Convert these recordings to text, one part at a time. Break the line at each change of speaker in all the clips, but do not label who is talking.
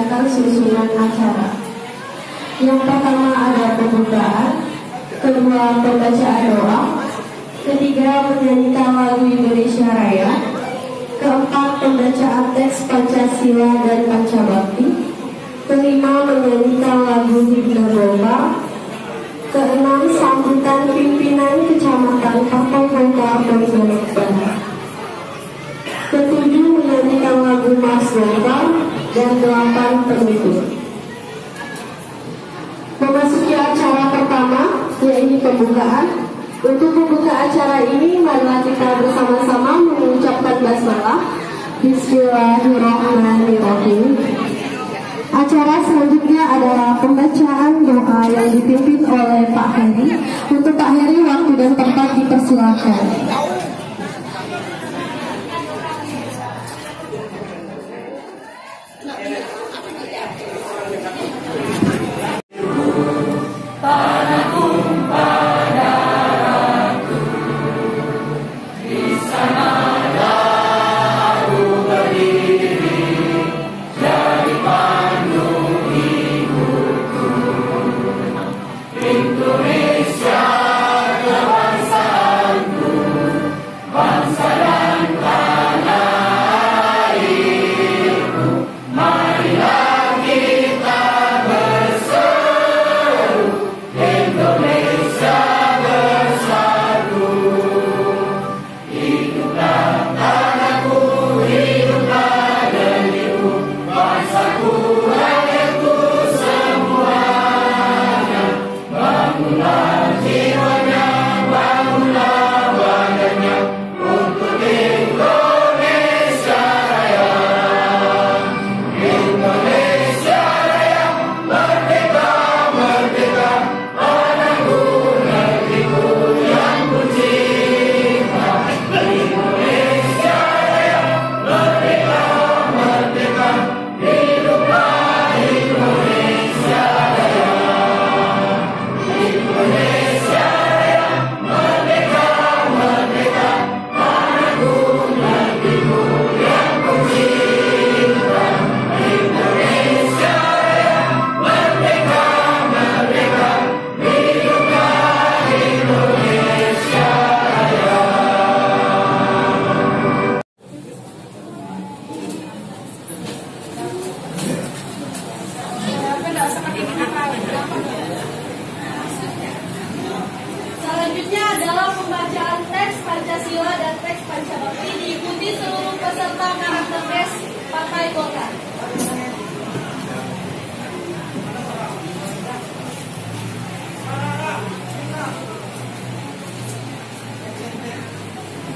membacakan susunan acara. Yang pertama ada pembukaan, kedua pembacaan doa, ketiga menyanyikan lagu Indonesia Raya, keempat pembacaan teks Pancasila dan Pancabakti, kelima menyanyikan lagu Himne Bomba, keenam sambutan pimpinan kecamatan Partai Golkar Pontianak Barat, ketujuh menyanyikan lagu Mars Golkar, dan delapan penutup. Memasuki acara pertama, yaitu pembukaan. Untuk membuka acara ini, marilah kita bersama-sama mengucapkan basmalah. Bismillahirrahmanirrahim. Acara selanjutnya adalah pembacaan doa yang dipimpin oleh Pak Heri. Untuk Pak Heri, waktu dan tempat dipersilakan.
Selanjutnya adalah pembacaan teks Pancasila dan teks Pancabakti, diikuti seluruh peserta karakter tes Partai Golkar.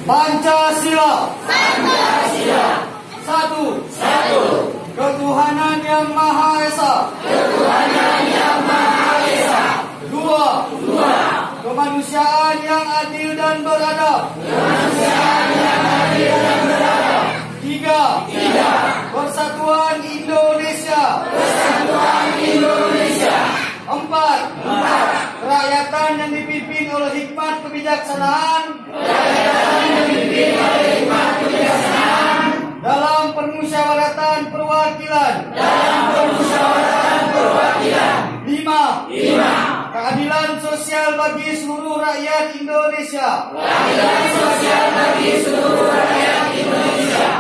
Pancasila.
Pancasila.
Satu.
Satu.
Ketuhanan yang Maha Esa.
Ketuhanan yang Maha Esa.
Dua.
Dua.
Kemanusiaan yang adil dan beradab.
Kemanusiaan yang adil dan beradab.
Tiga.
Tiga.
Persatuan Indonesia.
Persatuan Indonesia.
Empat.
Empat.
Kerakyatan yang dipimpin oleh hikmat kebijaksanaan.
Kerakyatan yang dipimpin oleh hikmat kebijaksanaan.
Dalam permusyawaratan perwakilan.
Dalam permusyawaratan perwakilan.
Lima.
Lima.
Keadilan sosial bagi seluruh rakyat Indonesia.
Keadilan sosial bagi seluruh rakyat Indonesia.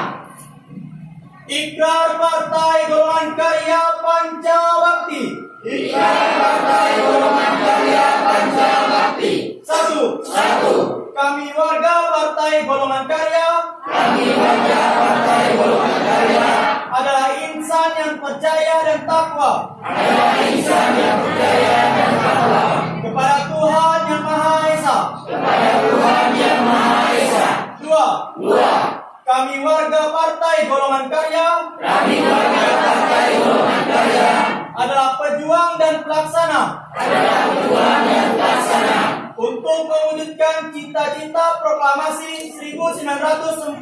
Ikrar Partai Golongan Karya Pancabakti.
Ikrar Partai Golongan Karya Pancabakti.
Satu.
Satu.
Kami warga Partai Golongan Karya.
Kami warga Partai Golongan Karya
Adalah insan yang percaya dan takwa.
adalah insan yang percaya dan takwa
Kepada Tuhan Yang Maha Esa.
kepada Tuhan Yang Maha Esa.
Dua.
Dua.
Kami warga Partai Golongan Karya
Kami warga Partai Golongan Karya
adalah pejuang dan pelaksana
adalah pejuang dan pelaksana
untuk mewujudkan cita-cita proklamasi 1945.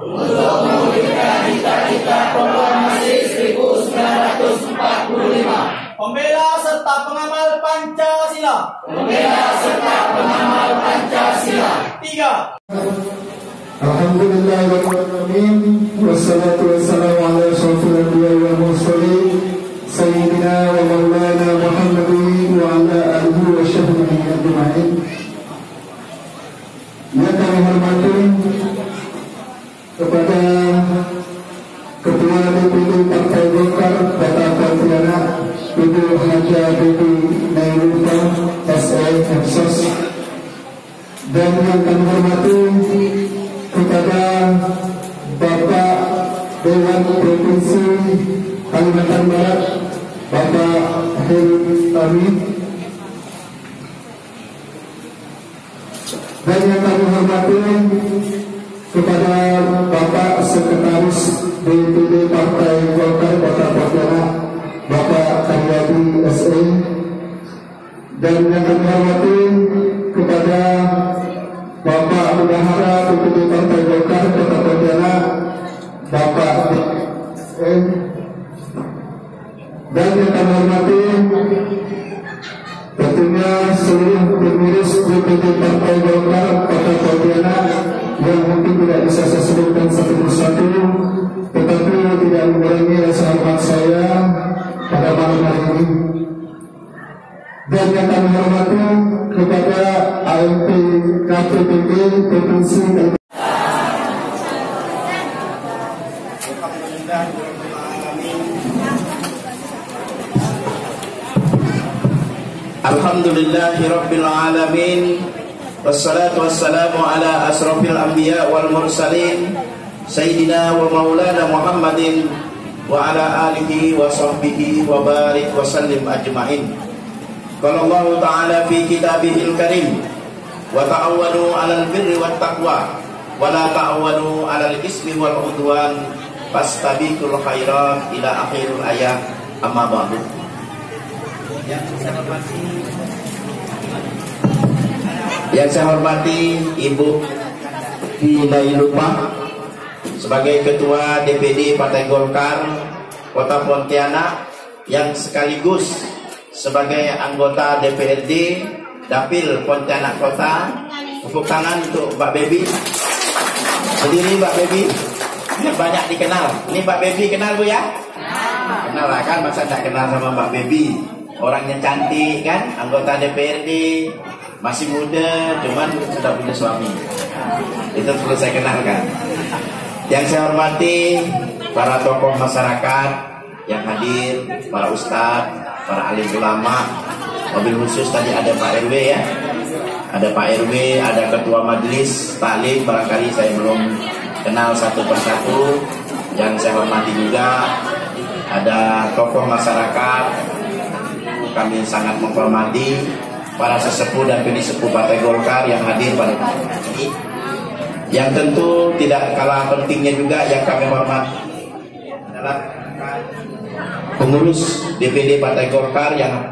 untuk mewujudkan cita-cita proklamasi 1945.
Pembela serta pengamal Pancasila.
Pembela serta pengamal Pancasila.
Tiga.
Alhamdulillahirrahmanirrahim. Wassalatu wassalamu ala asyrofil anbiya'i wal mursalin DPD Partai Golkar Kota Pontianak, Ibu Haja Bibi Nailufa SE Eksos. Dan yang kami hormati kepada Bapak Dewan Provinsi Kalimantan Barat, Bapak Heri Amin. Dan yang kami hormati kepada Bapak Sekretaris DPD Partai Golkar Kota Pontianak, Bapak Karyadi SE. Dan yang kami hormati kepada Bapak Bendahara DPD Partai Golkar Kota Pontianak, Bapak SE. Dan yang kami hormati tentunya seluruh pengurus DPD Partai Golkar Kota Pontianak yang mungkin tidak bisa saya sebutkan satu persatu, tetapi tidak mengurangi rasa hormat saya pada malam hari ini. Dan yang kami hormati kepada AMP KPPD Provinsi
Alhamdulillahirabbil alamin. Wassalatu wassalamu ala asrofil anbiya wal mursalin Sayyidina wa maulana Muhammadin wa ala alihi wa sahbihi wa barik wa sallim ajma'in. Qala Allah ta'ala fi kitabihil karim, wa ta'awwanu 'alal birri wat taqwa wa la ta'awwanu 'alal ismi wal 'udwan fastabiqul khairat ila akhiril ayat. Amma ba'du. Yang saya hormati Ibu Nailufa sebagai Ketua DPD Partai Golkar Kota Pontianak, yang sekaligus sebagai anggota DPRD Dapil Pontianak Kota. Tepuk tangan untuk Mbak Baby. Berdiri Mbak Baby. Banyak dikenal. Ini Mbak Baby kenal Bu ya? Kenal lah kan, masa tak kenal sama Mbak Baby. Orangnya cantik kan, anggota DPRD, masih muda, cuman sudah punya suami. Itu perlu saya kenalkan. Yang saya hormati para tokoh masyarakat yang hadir, para ustadz, para alim ulama. Mobil khusus tadi ada Pak RW ya, ada Pak RW, ada ketua majelis taklim, barangkali saya belum kenal satu persatu. Yang saya hormati juga ada tokoh masyarakat. Kami sangat menghormati para sesepuh dan penyesepuh Partai Golkar yang hadir pada hari ini. Yang tentu tidak kalah pentingnya juga yang kami hormati adalah pengurus DPD Partai Golkar yang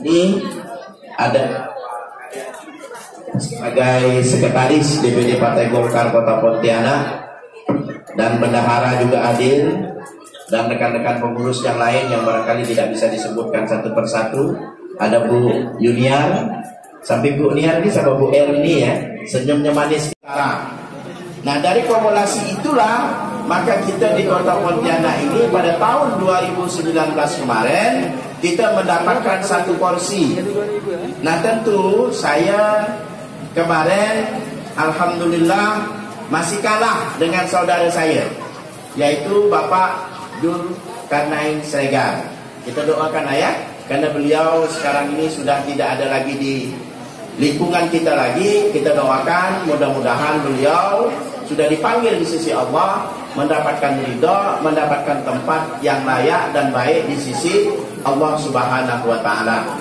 ini ada sebagai sekretaris DPD Partai Golkar Kota Pontianak, dan bendahara juga hadir, dan rekan-rekan pengurus yang lain yang barangkali tidak bisa disebutkan satu persatu. Ada Bu Yuniar, sampai Bu Yuniar ini sama Bu Erni ya, senyumnya manis. Nah, dari kumulasi itulah maka kita di Kota Pontianak ini pada tahun 2019 kemarin kita mendapatkan satu kursi. Nah, tentu saya kemarin alhamdulillah masih kalah dengan saudara saya, yaitu Bapak Zulkarnain Siregar. Kita doakan ayah, karena beliau sekarang ini sudah tidak ada lagi di lingkungan kita lagi. Kita doakan mudah-mudahan beliau sudah dipanggil di sisi Allah, mendapatkan ridha, mendapatkan tempat yang layak dan baik di sisi Allah Subhanahu wa taala.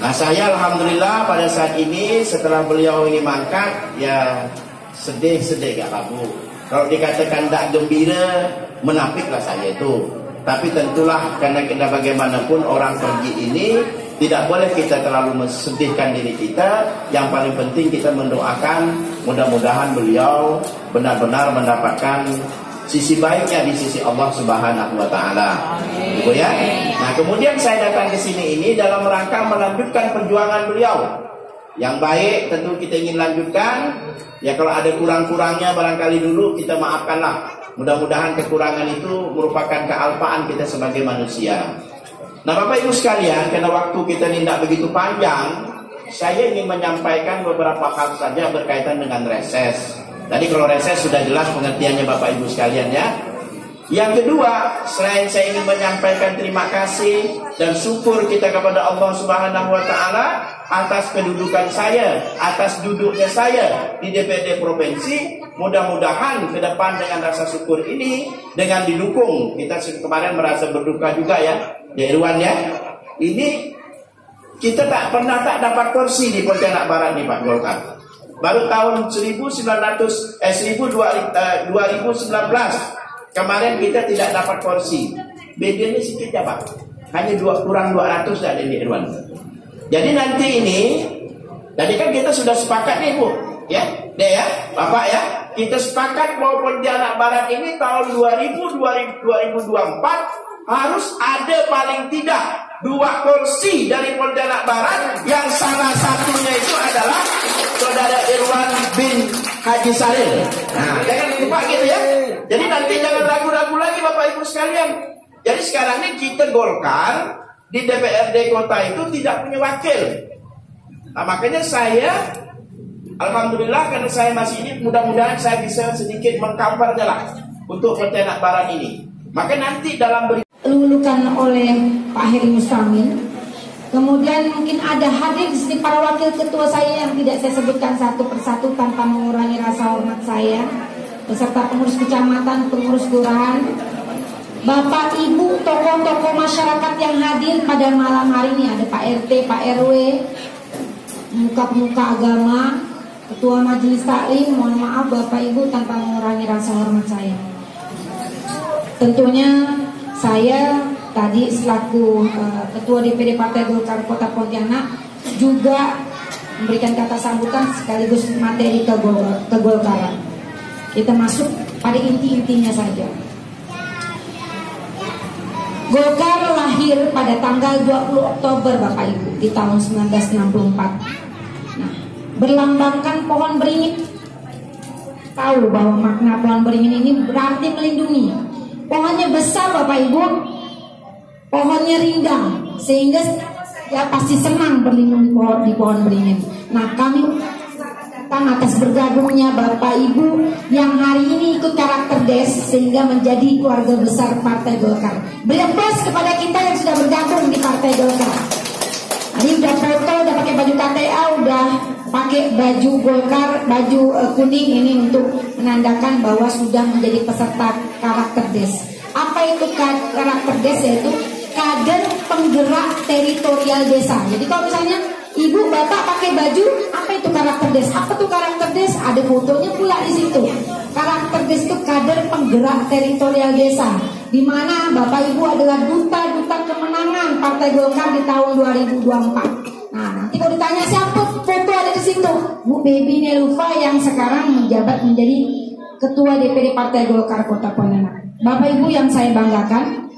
Nah, saya alhamdulillah pada saat ini setelah beliau ini mangkat, ya sedih-sedih gak labu. Kalau dikatakan tak gembira, menafiklah saya itu. Tapi tentulah karena kita bagaimanapun orang pergi ini tidak boleh kita terlalu mesedihkan diri kita. Yang paling penting kita mendoakan mudah-mudahan beliau benar-benar mendapatkan sisi baiknya di sisi Allah Subhanahu wa taala. Ibu ya. Nah, kemudian saya datang ke sini ini dalam rangka melanjutkan perjuangan beliau. Yang baik tentu kita ingin lanjutkan. Ya, kalau ada kurang-kurangnya barangkali dulu kita maafkanlah. Mudah-mudahan kekurangan itu merupakan kealpaan kita sebagai manusia. Nah, Bapak Ibu sekalian, karena waktu kita tidak begitu panjang, saya ingin menyampaikan beberapa hal saja berkaitan dengan reses. Tadi kalau reses sudah jelas pengertiannya Bapak Ibu sekalian ya. Yang kedua, selain saya ingin menyampaikan terima kasih dan syukur kita kepada Allah Subhanahu wa Ta'ala atas kedudukan saya, atas duduknya saya di DPRD Provinsi. Mudah-mudahan ke depan dengan rasa syukur ini, dengan didukung, kita kemarin merasa berduka juga ya, Irwan ya. Ini kita tak dapat kursi di Pontianak Barat nih Pak Golkar. Baru tahun 2019 kemarin kita tidak dapat kursi. Bedanya sedikit ya Pak. Hanya kurang 200 dah di Irwan. Jadi nanti ini, tadi kan kita sudah sepakat nih Bu, ya, deh ya, Bapak ya, kita sepakat bahwa Pontianak Barat ini tahun 2024 harus ada paling tidak 2 kursi dari Pontianak Barat, yang salah satunya itu adalah Saudara Irwan bin Haji Salil. Nah, jangan lupa gitu ya. Jadi nanti jangan ragu-ragu lagi Bapak Ibu sekalian. Jadi sekarang ini kita Golkar di DPRD kota itu tidak punya wakil. Nah, makanya saya, alhamdulillah karena saya masih ini, mudah-mudahan saya bisa sedikit mengcovernya lah untuk Pontianak Barat ini. Maka nanti dalam
lulukan oleh Pak Heri Mustamin. Kemudian mungkin ada hadir di sini para wakil ketua saya yang tidak saya sebutkan satu persatu tanpa mengurangi rasa hormat saya, beserta pengurus kecamatan, pengurus kelurahan, Bapak Ibu, tokoh-tokoh masyarakat yang hadir pada malam hari ini. Ada Pak RT, Pak RW, pemuka-pemuka agama, Ketua Majelis Taklim. Mohon maaf Bapak Ibu tanpa mengurangi rasa hormat saya. Tentunya saya tadi selaku Ketua DPD Partai Golkar Kota Pontianak juga memberikan kata sambutan sekaligus materi kegolkaran. Kita masuk pada inti-intinya saja. Golkar lahir pada tanggal 20 Oktober Bapak Ibu di tahun 1964. Nah, berlambangkan pohon beringin. Tahu bahwa makna pohon beringin ini berarti melindungi. Pohonnya besar Bapak Ibu, pohonnya rindang, sehingga ya pasti senang berlindung di pohon beringin. Nah, kami atas bergabungnya Bapak Ibu yang hari ini ikut karakter des sehingga menjadi keluarga besar Partai Golkar. Beri aplaus kepada kita yang sudah bergabung di Partai Golkar. Ini udah foto, udah pakai baju KTA, udah pakai baju Golkar, baju kuning ini untuk menandakan bahwa sudah menjadi peserta karakter des. Apa itu karakter des? Yaitu kader penggerak teritorial desa. Jadi kalau misalnya Ibu, Bapak pakai baju, apa itu karakter des? Apa tuh karakter des? Ada fotonya pula di situ. Karakter des itu kader penggerak teritorial desa, di mana Bapak Ibu adalah duta-duta kemenangan Partai Golkar di tahun 2024. Nah, nanti kalau ditanya siapa, foto ada di situ. Bu Baby Nelufa yang sekarang menjabat menjadi Ketua DPD Partai Golkar Kota Pontianak. Bapak Ibu yang saya banggakan,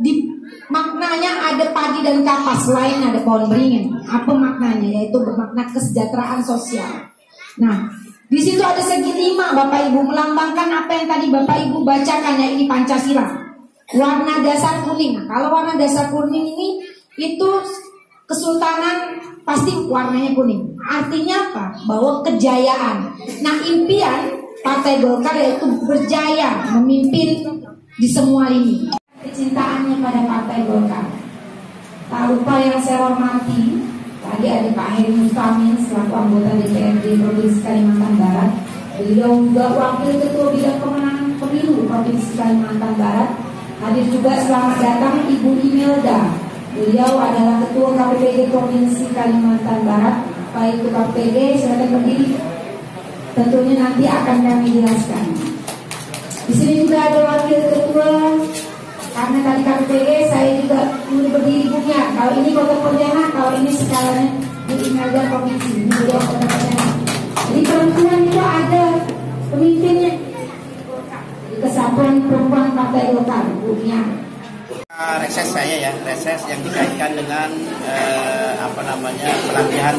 di maknanya ada padi dan kapas, selain ada pohon beringin. Apa maknanya? Yaitu bermakna kesejahteraan sosial. Nah, di situ ada segitiga Bapak Ibu, melambangkan apa yang tadi Bapak Ibu bacakan, ya, ini Pancasila. Warna dasar kuning. Nah, kalau warna dasar kuning ini itu kesultanan, pasti warnanya kuning. Artinya apa? Bahwa kejayaan. Nah, impian Partai Golkar yaitu berjaya memimpin di semua lini. Kecintaannya pada Partai Golkar. Tak lupa yang saya hormati, tadi ada Pak Heri Mustamin selaku anggota DPRD Provinsi Kalimantan Barat. Beliau juga wakil ketua bidang pemenangan pemilu Provinsi Kalimantan Barat. Hadir juga selamat datang Ibu Imelda. Beliau adalah ketua KPPD Provinsi Kalimantan Barat. Baik itu KPPD, silakan berdiri. Tentunya nanti akan kami jelaskan. Di sini juga ada wakil ketua. Karena tadi KPPD saya juga berdiri punya. Kalau ini Kota Pontianak, kalau ini skalanya di Imelda Provinsi, ini beliau Kota Pontianak. Jadi perempuan itu ada pemimpinnya. Kesatuan Perempuan Partai Golkar, Bunya.
Reses saya ya, reses yang dikaitkan dengan pelatihan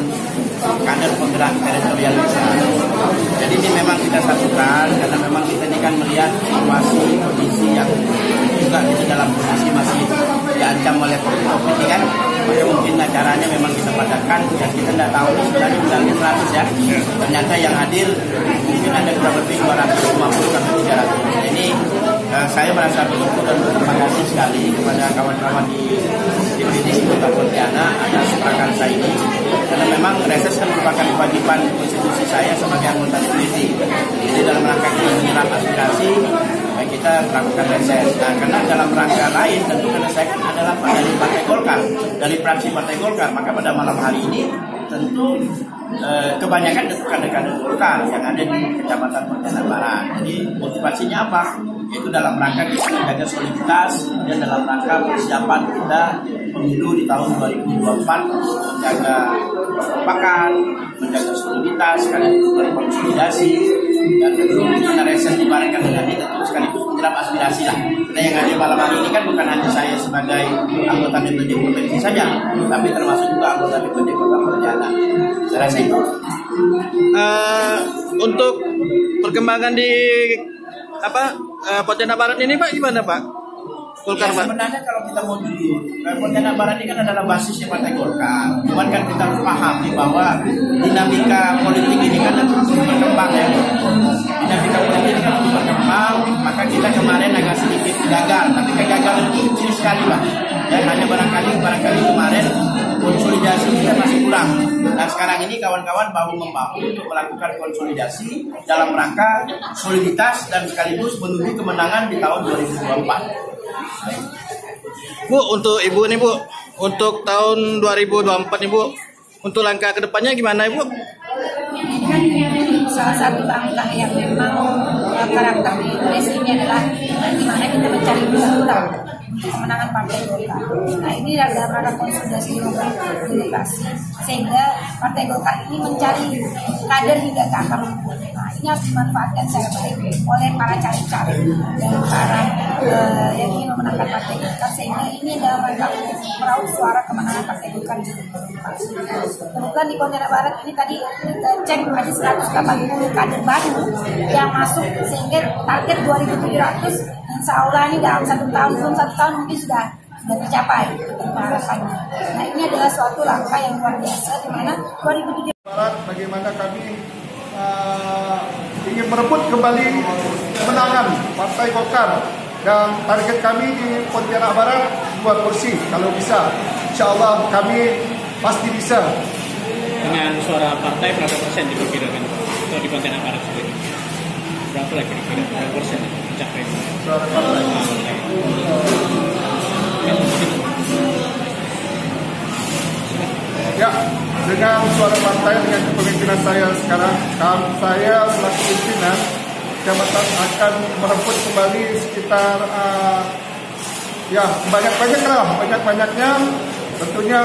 kader penggerak teritorial desa. Jadi ini memang kita satukan karena memang kita ini kan melihat situasi kondisi yang juga kita dalam posisi masih diancam oleh COVID ini kan, maka mungkin acaranya memang kita padatkan dan kita tidak tahu ini sebenarnya misalnya 100 ya, ternyata yang hadir mungkin ada kurang lebih 250 sampai 300. Ini saya merasa bersyukur dan berterima kasih sekali kepada kawan-kawan di DPD Kota Pontianak atas prakarsa ini, karena memang reses kan merupakan kewajiban konstitusi saya sebagai anggota DPD. Jadi dalam rangka kita menyerap aspirasi, kita melakukan reses. Nah, karena dalam rangka lain tentu karena saya kan adalah dari Partai Golkar, dari fraksi Partai Golkar, maka pada malam hari ini tentu kebanyakan kader-kader Golkar yang ada di Kecamatan Pontianak Barat. Jadi motivasinya apa? Yaitu dalam rangka kita menjaga soliditas dan dalam rangka persiapan kita pemilu di tahun 2024 untuk menjaga kekompakan, menjaga soliditas, sekaligus berkonsolidasi, dan tentu kita reses dibarengkan dengan ini tentu sekaligus menyerap aspirasi lah. Nah, yang hadir malam hari ini kan bukan hanya saya sebagai anggota DPD provinsi saja, tapi termasuk juga anggota DPD Kota Pontianak. Saya rasa itu.
Untuk perkembangan di Pontianak Barat ini Pak, gimana Pak? Golkar Pak?
Sebenarnya kalau kita mau jujur, Pontianak Barat ini kan adalah basisnya Partai Golkar. Cuman kan kita harus pahami bahwa dinamika politik ini kan terus berkembang ya. Dinamika politik ini kan terus berkembang, maka kita kemarin agak sedikit gagal, tapi kegagalan itu kecil sekali Pak. Dan hanya barangkali kemarin konsolidasi kita masih kurang. Nah sekarang ini kawan-kawan bahu-membahu untuk melakukan konsolidasi dalam rangka soliditas dan sekaligus menuju kemenangan di tahun 2024.
Bu, untuk Ibu nih Bu, untuk tahun 2024 nih Bu, untuk langkah kedepannya gimana Ibu?
Salah satu langkah yang memang karakter Indonesia ini adalah bagaimana kita mencari peluang kemenangan Partai Golkar. Nah ini dalam rangka konsolidasi demokrasi sehingga Partai Golkar ini mencari kader hingga ke akar rumput. Nah ini harus dimanfaatkan secara baik oleh para caleg-caleg dan para yang ingin memenangkan Partai Golkar, sehingga ini dalam rangka meraup suara kemenangan Partai Golkar di 2024. Kemudian di Pontianak Barat ini tadi kita cek ada 180 kader baru yang masuk, sehingga target 2.700 insya Allah ini dalam belum satu tahun mungkin sudah tercapai harapannya. Nah ini adalah suatu langkah yang luar biasa di mana 2017
Barat bagaimana kami ingin merebut kembali kemenangan Partai Golkar, dan target kami di Pontianak Barat 2 kursi kalau bisa. Insya Allah kami pasti bisa.
Dengan suara partai berapa persen diperkirakan untuk di Pontianak Barat sendiri? Berapa lagi kira-kira berapa persen mencapai
Suara partai. Ya, dengan suara partai, dengan kepemimpinan saya sekarang, saya selaku pimpinan Kecamatan akan merebut kembali sekitar banyak-banyaknya. Tentunya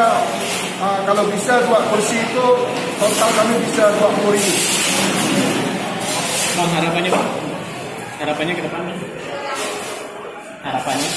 kalau bisa 2 kursi itu total kami bisa 20.000.
Bang, harapannya Pak? Harapannya ke depan? Harapannya?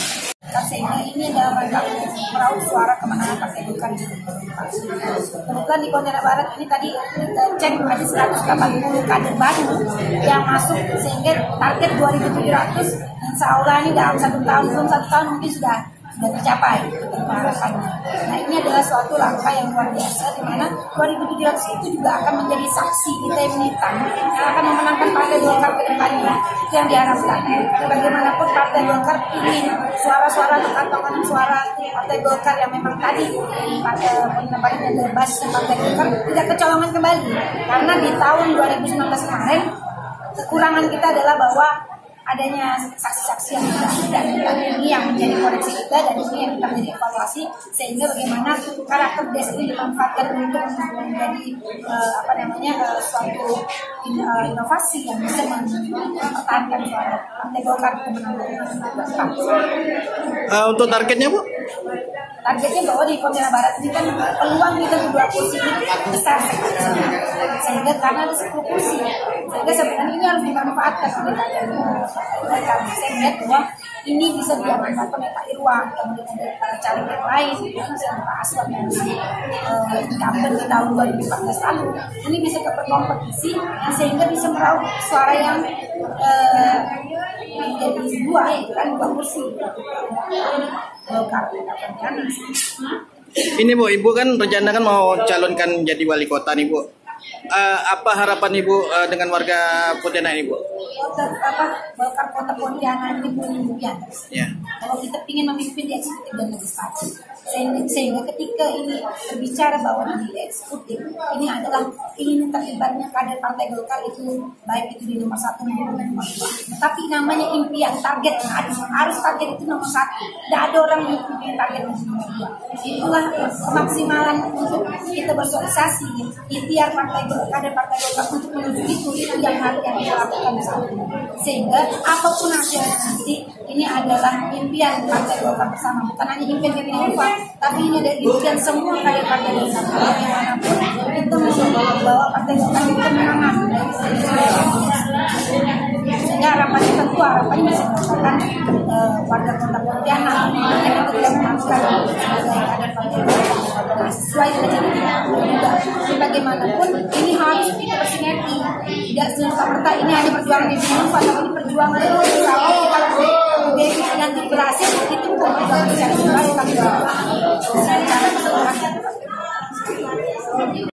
sehingga ini dalam rangka meraup suara kemenangan Partai Golkar di 2024. Kemudian di Pontianak Barat ini tadi kita cek ada 180 kader baru yang masuk, sehingga target 2.700 insya Allah ini dalam belum satu tahun mungkin sudah tercapai harapannya. Nah ini adalah suatu langkah yang luar biasa di mana 2.700 itu juga akan menjadi saksi kita militan yang akan memenangkan Partai Golkar ke depannya. Itu yang diharapkan. Bagaimanapun Partai Golkar ingin suara-suara atau kantongan suara Partai Golkar yang memang tadi pada basis Partai Golkar tidak kecolongan kembali, karena di tahun 2019 kemarin kekurangan kita adalah bahwa adanya saksi-saksi yang tidak ini yang menjadi koreksi kita, dan ini yang kita menjadi evaluasi, sehingga bagaimana karakter des ini dimanfaatkan untuk menjadi suatu inovasi yang bisa mempertahankan suara Partai Golkar kemenangan.
Untuk targetnya Bu?
Targetnya bahwa di Pontianak Barat ini kan peluang kita 2 kursi ini besar sekali, sehingga karena ada 10 kursi, sehingga sebenarnya ini harus dimanfaatkan oleh kami. Saya melihat bahwa ini bisa diamankan oleh Pak Irwan, kemudian ada para caleg yang lain, misalnya Pak Aswan yang masih incumbent di tahun 2014 lalu, ini bisa berkompetisi sehingga bisa meraup suara yang menjadi 2, yaitu kan 2 kursi.
Ini Bu, Ibu kan rencana kan mau calonkan jadi wali kota nih Bu. apa harapan Ibu dengan warga Pontianak ini, Bu?
Golkar Kota Pontianak ini pemimpin.
Ya.
Kalau kita ingin memimpin di eksekutif dan legislatif, sehingga ketika ini berbicara bahwa di eksekutif ini adalah ingin terlibatnya kader Partai Golkar itu baik itu di nomor 1 maupun di nomor 2. Tapi namanya impian, target harus target itu nomor 1. Tidak ada orang yang punya target di nomor 2. Itulah kemaksimalan untuk kita bersosialisasi ikhtiar Partai Golkar, kader Partai Golkar untuk menuju itu yang harus kita lakukan bersama. Sehingga apapun hasilnya nanti ini adalah impian Partai Golkar bersama, bukan hanya impian Kevin Elva, tapi ini ada impian semua kader Partai Golkar. Bagaimanapun kita membawa Partai Golkar itu kemenangan, sehingga harapan kita tentu harapannya bisa melakukan warga Kota Pontianak yang itu tidak melakukan sebagai kader Partai Golkar sesuai dengan juga. Bagaimanapun ini harus kita bersinergi, tidak serta-merta ini hanya perjuangan di sini, tapi perjuangan itu kalau kita nanti berhasil itu perjuangan secara